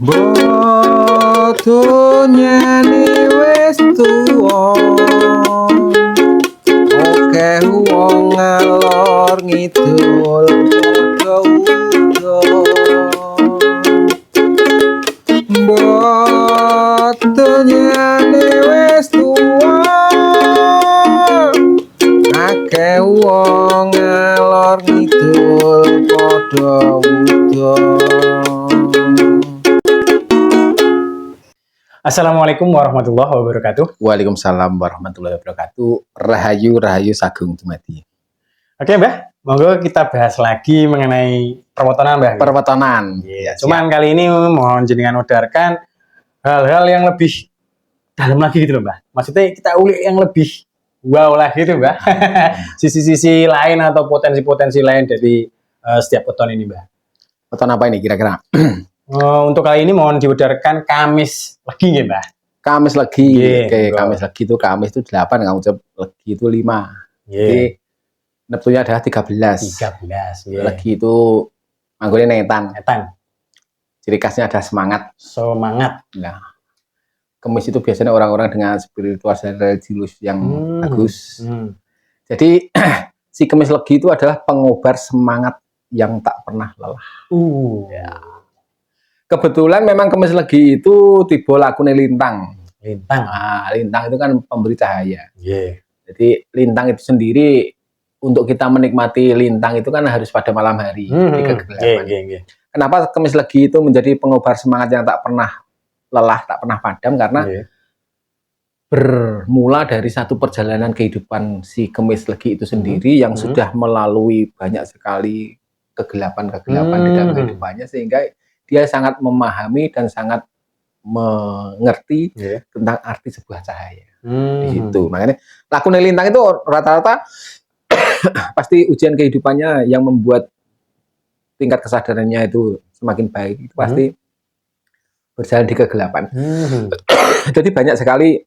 Bodohnya nih wes tuwa, oke wong ngalor ngidul padha udo. Bodohnya nih wes tuwa, oke wong ngalor ngidul padha udo. Assalamualaikum warahmatullahi wabarakatuh. Waalaikumsalam warahmatullahi wabarakatuh. Rahayu Sagung Dumadi. Oke Mbah, monggo kita bahas lagi mengenai perwotonan Mbah. Perwetonan. Ya, cuman kali ini mohon jenengan udarkan hal-hal yang lebih dalam lagi gitu loh Mbah. Maksudnya kita ulik yang lebih wow lagi gitu Mbah. Sisi-sisi lain atau potensi-potensi lain dari setiap weton ini Mbah. Weton apa ini kira-kira? Untuk kali ini mohon diudarkan Kamis Legi nggih Mbah. Kamis Legi. Yeah, Oke, Kamis Legi itu Kamis itu 8, kamu ucap Legi itu 5. Jadi Neptunya adalah 13. 13. Legi itu anggone netan. Netan. Ciri khasnya ada semangat. Semangat. Nah, Kamis itu biasanya orang-orang dengan spiritual dan religius yang bagus. Jadi si Kamis Legi itu adalah pengobar semangat yang tak pernah lelah. Ya. Kebetulan memang Kamis Legi itu tiba lakune lintang. Lintang. Nah, lintang itu kan pemberi cahaya. Yeah. Jadi lintang itu sendiri untuk kita menikmati lintang itu kan harus pada malam hari di kegelapan. Kenapa Kamis Legi itu menjadi pengobar semangat yang tak pernah lelah, tak pernah padam? Karena bermula dari satu perjalanan kehidupan si Kamis Legi itu sendiri yang sudah melalui banyak sekali kegelapan-kegelapan di dalam kehidupannya, sehingga dia sangat memahami dan sangat mengerti tentang arti sebuah cahaya. Di situ. Makanya lakune lintang itu rata-rata pasti ujian kehidupannya yang membuat tingkat kesadarannya itu semakin baik. Itu pasti berjalan di kegelapan. Jadi banyak sekali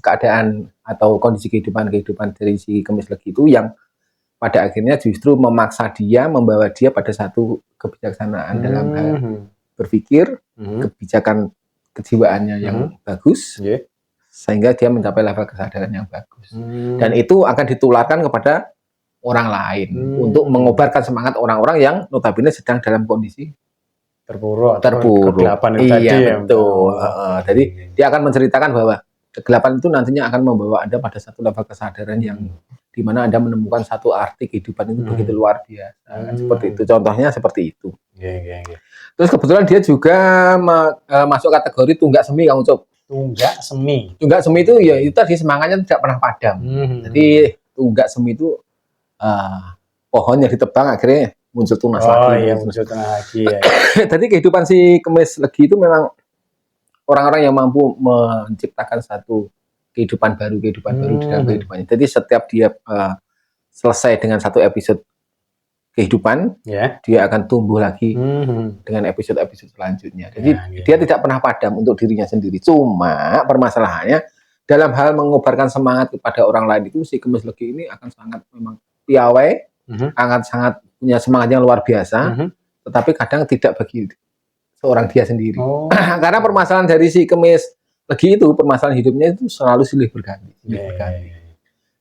keadaan atau kondisi kehidupan dari si Kamis Legi itu yang pada akhirnya justru memaksa dia, membawa dia pada satu kebijaksanaan dalam hal berpikir, kebijakan kejiwaannya yang bagus, sehingga dia mencapai level kesadaran yang bagus. Dan itu akan ditularkan kepada orang lain untuk mengobarkan semangat orang-orang yang notabene sedang dalam kondisi terpuruk. Kegelapan itu iya, tadi betul. Jadi dia akan menceritakan bahwa kegelapan itu nantinya akan membawa Anda pada satu level kesadaran yang di mana Anda menemukan satu arti kehidupan itu begitu luar biasa. Seperti itu. Contohnya seperti itu. Terus kebetulan dia juga masuk kategori tunggak semi, Kang Ucup. Tunggak semi. Tunggak semi itu ya itu tadi semangatnya tidak pernah padam. Jadi tunggak semi itu pohon yang ditebang akhirnya muncul tunas lagi. Oh iya, muncul tunas lagi ya. Jadi kehidupan si Kamis Legi itu memang orang-orang yang mampu menciptakan satu kehidupan baru di dalam kehidupannya. Jadi setiap dia selesai dengan satu episode kehidupan, dia akan tumbuh lagi dengan episode-episode selanjutnya. Jadi dia tidak pernah padam untuk dirinya sendiri. Cuma permasalahannya dalam hal mengobarkan semangat kepada orang lain itu si Kamis Legi ini akan sangat memang piawai, akan sangat punya semangat yang luar biasa, tetapi kadang tidak bagi seorang dia sendiri. Karena permasalahan dari si Kamis Legi itu, permasalahan hidupnya itu selalu silih berganti.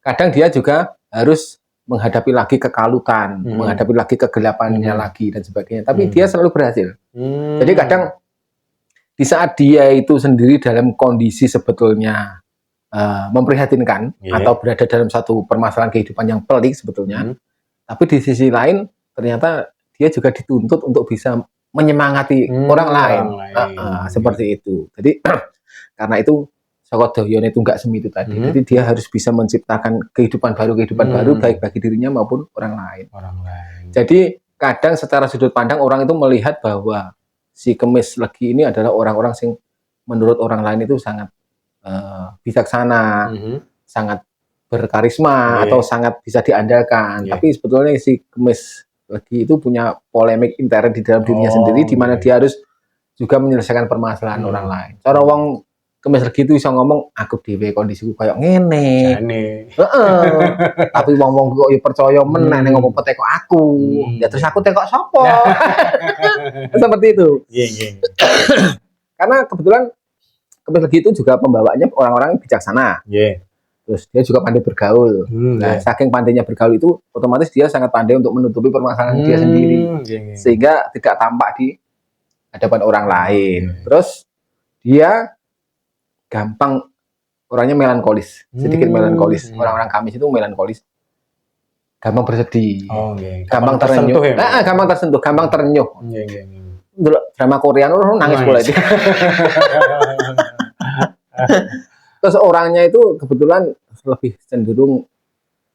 Kadang dia juga harus menghadapi lagi kekalutan, menghadapi lagi kegelapannya lagi dan sebagainya. Tapi dia selalu berhasil. Jadi kadang di saat dia itu sendiri dalam kondisi sebetulnya memprihatinkan atau berada dalam satu permasalahan kehidupan yang pelik sebetulnya, tapi di sisi lain ternyata dia juga dituntut untuk bisa menyemangati orang lain. Seperti itu. Jadi karena itu Sokodoyone tunggak semi itu tadi. Jadi dia harus bisa menciptakan kehidupan baru baik bagi dirinya maupun orang lain. Jadi kadang secara sudut pandang orang itu melihat bahwa si Kamis Legi ini adalah orang-orang yang menurut orang lain itu sangat bijaksana, sangat berkarisma atau sangat bisa diandalkan. Tapi sebetulnya si Kamis Legi itu punya polemik intern di dalam dirinya sendiri, di mana dia harus juga menyelesaikan permasalahan orang lain. Cara wong Kemis Legi itu bisa ngomong aku dhewe kondisiku kayak ngene. Jane. Heeh. Tapi wong-wong kok ya percaya meneh nek ngomong teko aku. Ya terus aku tekok sapa? Seperti itu. Iya. Karena kebetulan Kemis Legi itu juga pembawaannya orang-orang yang bijaksana. Iya. Terus dia juga pandai bergaul. Nah, saking pandainya bergaul itu otomatis dia sangat pandai untuk menutupi permasalahan dia sendiri. Sehingga tidak tampak di hadapan orang lain. Terus dia gampang orangnya melankolis, sedikit melankolis. Orang-orang Kamis itu melankolis. Gampang bersedih. Gampang tersenyum. Gampang tersentuh, gampang terenyuh. Dulu drama Korea nangis pula itu. Terus orangnya itu kebetulan lebih cenderung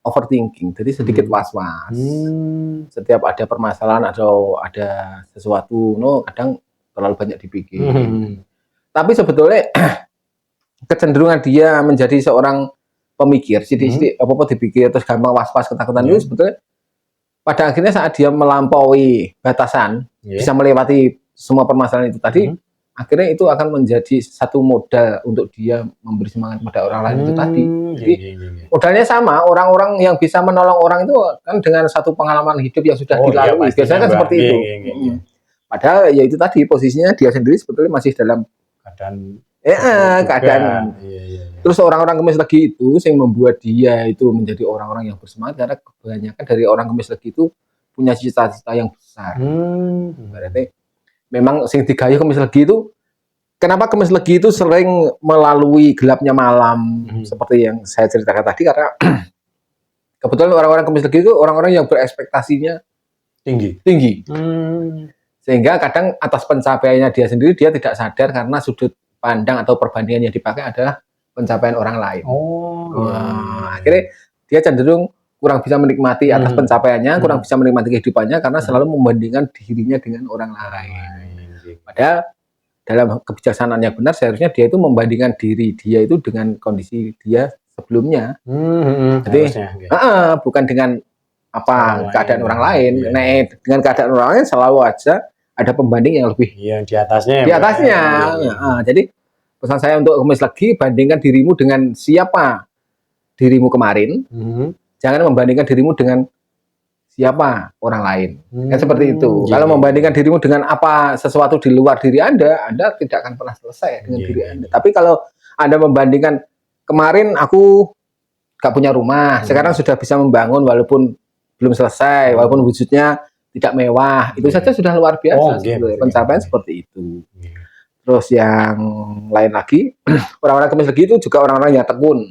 overthinking, jadi sedikit was-was. Setiap ada permasalahan atau ada sesuatu, kadang terlalu banyak dipikir. Tapi sebetulnya kecenderungan dia menjadi seorang pemikir, sidik-sidik apa-apa dipikir terus gampang was-was ketakutan itu sebetulnya pada akhirnya saat dia melampaui batasan, bisa melewati semua permasalahan itu tadi, akhirnya itu akan menjadi satu modal untuk dia memberi semangat pada orang lain itu tadi. Jadi modalnya sama, orang-orang yang bisa menolong orang itu kan dengan satu pengalaman hidup yang sudah dilalui. Biasanya kan seperti itu. Padahal ya itu tadi posisinya dia sendiri sebetulnya masih dalam keadaan. Terus orang-orang Kemis Legi itu yang membuat dia itu menjadi orang-orang yang bersemangat karena kebanyakan dari orang Kemis Legi itu punya cita-cita yang besar. Berarti memang sing digawe Kemis Legi itu kenapa Kemis Legi itu sering melalui gelapnya malam seperti yang saya ceritakan tadi karena kebetulan orang-orang Kemis Legi itu orang-orang yang berekspektasinya tinggi. Sehingga kadang atas pencapaiannya dia sendiri dia tidak sadar karena sudut pandang atau perbandingan yang dipakai adalah pencapaian orang lain. Akhirnya dia cenderung kurang bisa menikmati atas pencapaiannya, kurang bisa menikmati kehidupannya karena selalu membandingkan dirinya dengan orang lain. Padahal dalam kebijaksanaan yang benar seharusnya dia itu membandingkan diri dia itu dengan kondisi dia sebelumnya. Jadi bukan dengan keadaan orang lain. Dengan keadaan orang lain selalu aja ada pembanding yang lebih di atasnya. Jadi pesan saya untuk Kemis Legi, bandingkan dirimu dengan siapa dirimu kemarin. Jangan membandingkan dirimu dengan siapa orang lain. Kan seperti itu. Kalau membandingkan dirimu dengan apa sesuatu di luar diri Anda tidak akan pernah selesai dengan diri Anda. Tapi kalau Anda membandingkan kemarin aku gak punya rumah, sekarang sudah bisa membangun walaupun belum selesai, walaupun wujudnya tidak mewah, itu saja sudah luar biasa. Pencapaian seperti itu. Terus yang lain lagi, orang-orang Kemis Legi itu juga orang-orang yang tekun.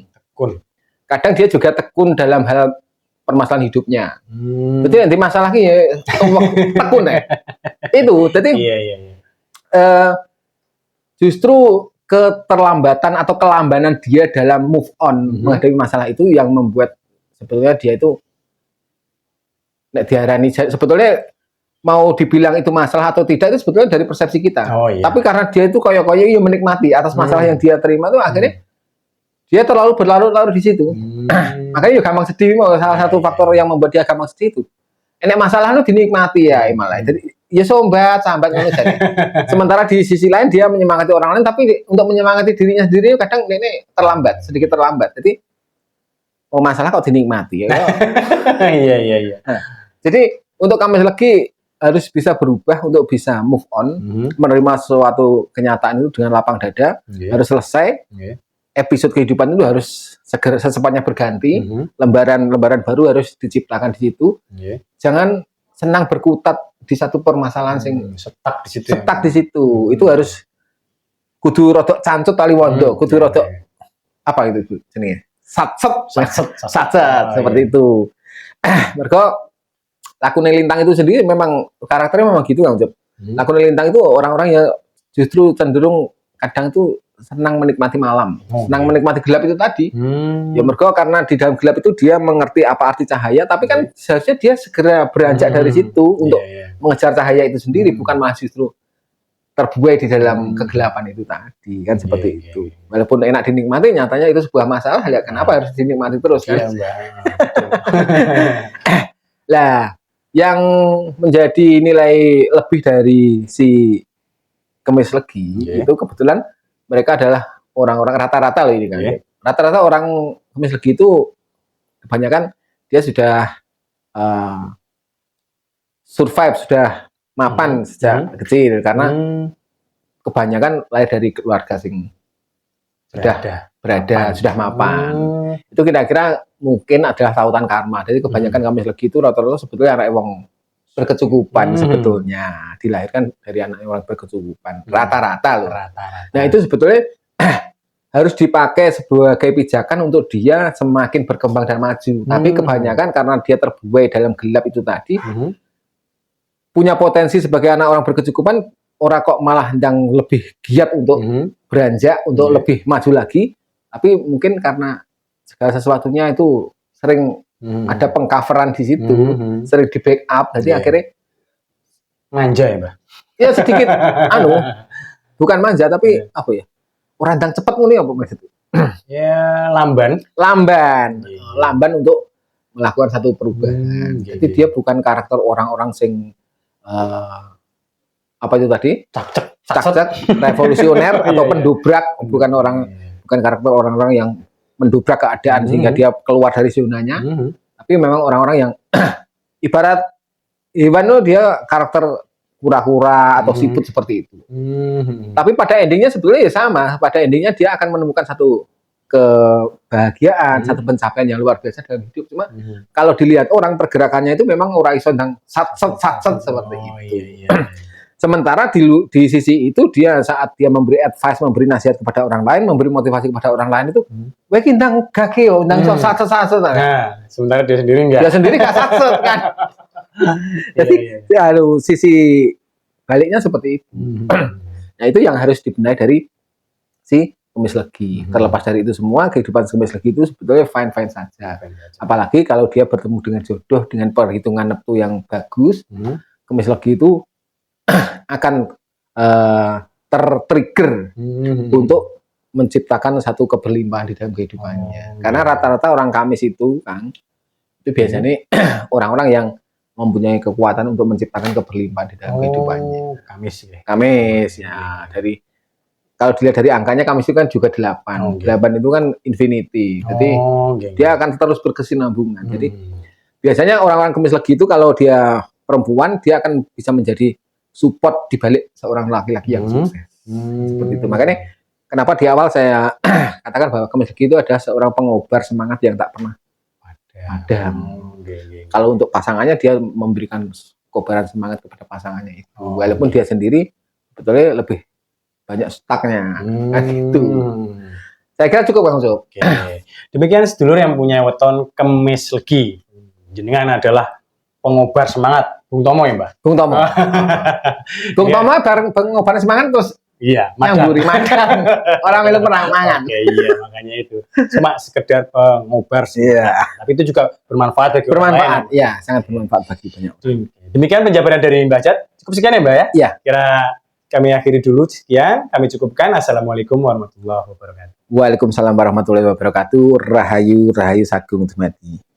Kadang dia juga tekun dalam hal permasalahan hidupnya. Jadi nanti masalahnya ya tekun ya. Itu, jadi justru keterlambatan atau kelambanan dia dalam move on menghadapi masalah itu yang membuat sebetulnya dia itu diarani sebetulnya mau dibilang itu masalah atau tidak itu sebetulnya dari persepsi kita. Tapi karena dia itu koyo-koyo menikmati atas masalah yang dia terima itu akhirnya dia terlalu berlarut-larut di situ. Makanya juga gampang sedih. Salah satu faktor yang membuat dia gampang sedih itu. Enak masalah itu dinikmati ya malah. Jadi ya sambat jadi. Sementara di sisi lain dia menyemangati orang lain, tapi untuk menyemangati dirinya sendiri kadang ini sedikit terlambat. Jadi masalah kok dinikmati ya. Iya. Jadi untuk Kemis Legi harus bisa berubah untuk bisa move on, menerima suatu kenyataan itu dengan lapang dada, harus selesai. Episode kehidupan itu harus segera secepatnya berganti, lembaran baru harus diciptakan di situ. Jangan senang berkutat di satu permasalahan sing setak di situ. Itu harus kudu rodok cancut tali wondo, kudu rodok apa itu jenenge? Satset seperti itu. Mergo Lakune Lintang itu sendiri memang karakternya memang gitu Kang Job. Lakune Lintang itu orang-orang yang justru cenderung kadang itu senang menikmati malam, senang menikmati gelap itu tadi. Ya mergo karena di dalam gelap itu dia mengerti apa arti cahaya, tapi kan seharusnya dia segera beranjak dari situ untuk mengejar cahaya itu sendiri, bukan malah justru terbuai di dalam kegelapan itu tadi, kan seperti itu. Walaupun enak dinikmati, nyatanya itu sebuah masalah, ya kenapa harus dinikmati terus kan? Lah, yang menjadi nilai lebih dari si Kemis Legi itu kebetulan mereka adalah orang-orang rata-rata loh ini kan. Iya. Rata-rata orang kumis legi itu kebanyakan dia sudah eh, survive, sudah mapan sejak kecil karena kebanyakan lahir dari keluarga sing sudah berada, sudah mapan. Itu kira-kira mungkin adalah tautan karma. Jadi kebanyakan kumis legi itu rata-rata sebetulnya anak wong berkecukupan sebetulnya, dilahirkan dari anak orang berkecukupan rata-rata loh. Nah itu sebetulnya harus dipakai sebagai pijakan untuk dia semakin berkembang dan maju. Tapi kebanyakan karena dia terbuai dalam gelap itu tadi, punya potensi sebagai anak orang berkecukupan, orang kok malah yang lebih giat untuk beranjak, untuk lebih maju lagi. Tapi mungkin karena segala sesuatunya itu sering ada pengcoveran di situ, sering di backup, jadi akhirnya manja ya, Mbak? Ya sedikit, bukan manja tapi apa ya? Randang cepat nih apa maksudnya? Ya lamban untuk melakukan satu perubahan. Jadi dia bukan karakter orang-orang sing apa itu tadi? Cak-cak, revolusioner atau pendobrak, bukan karakter orang-orang yang mendobrak keadaan sehingga dia keluar dari zonanya. Tapi memang orang-orang yang ibarat Iwan itu dia karakter kura-kura atau siput seperti itu. Tapi pada endingnya sebetulnya ya sama. Pada endingnya dia akan menemukan satu kebahagiaan, satu pencapaian yang luar biasa dalam hidup. Cuma kalau dilihat orang pergerakannya itu memang ora iso ndang sat-set seperti itu. Sementara di sisi itu dia saat dia memberi advice, memberi nasihat kepada orang lain, memberi motivasi kepada orang lain itu, weh ndang gage yo, ndang sat-set. Nah, sementara dia sendiri enggak. Dia sendiri enggak sat-set kan. Jadi ya sisi baliknya seperti itu. Nah itu yang harus dibenahi dari si kumis legi. Terlepas dari itu semua, kehidupan kumis legi itu sebetulnya fine saja. Apalagi kalau dia bertemu dengan jodoh dengan perhitungan neptu yang bagus, kumis legi itu akan tertrigger untuk menciptakan satu keberlimpahan di dalam kehidupannya. Karena rata-rata orang Kamis itu kan itu biasanya orang-orang yang mempunyai kekuatan untuk menciptakan keberlimpahan di dalam kehidupannya. Kamis ya. Kalau dilihat dari angkanya Kamis itu kan juga 8. 8 itu kan infinity. Jadi dia akan terus berkesinambungan. Jadi biasanya orang-orang Kamis legi itu kalau dia perempuan dia akan bisa menjadi support di balik seorang laki-laki yang sukses. Seperti itu. Makanya kenapa di awal saya katakan bahwa Kamis legi itu adalah seorang pengobar semangat yang tak pernah padam. Kalau untuk pasangannya dia memberikan kobaran semangat kepada pasangannya itu. Walaupun dia sendiri sebetulnya lebih banyak stucknya. Itu. Saya kira cukup Bang Sob. Demikian sedulur yang punya weton Kemis Legi. Jenengan adalah pengobar semangat. Bung Tomo ya, Mbak? Bung Tomo. Bung Tomo bareng pengobar semangat terus nyamburi makan. Orang itu pernah makan. Iya, makanya itu. Cuma sekedar pengobar semangat. Tapi itu juga bermanfaat bagi orang lain. Iya, sangat bermanfaat bagi banyak. Demikian penjabaran dari Mbak Jat. Cukup sekian ya, Mbak ya? Iya. Kira kami akhiri dulu sekian. Kami cukupkan. Assalamualaikum warahmatullahi wabarakatuh. Waalaikumsalam warahmatullahi wabarakatuh. Rahayu Sagung Dumadi.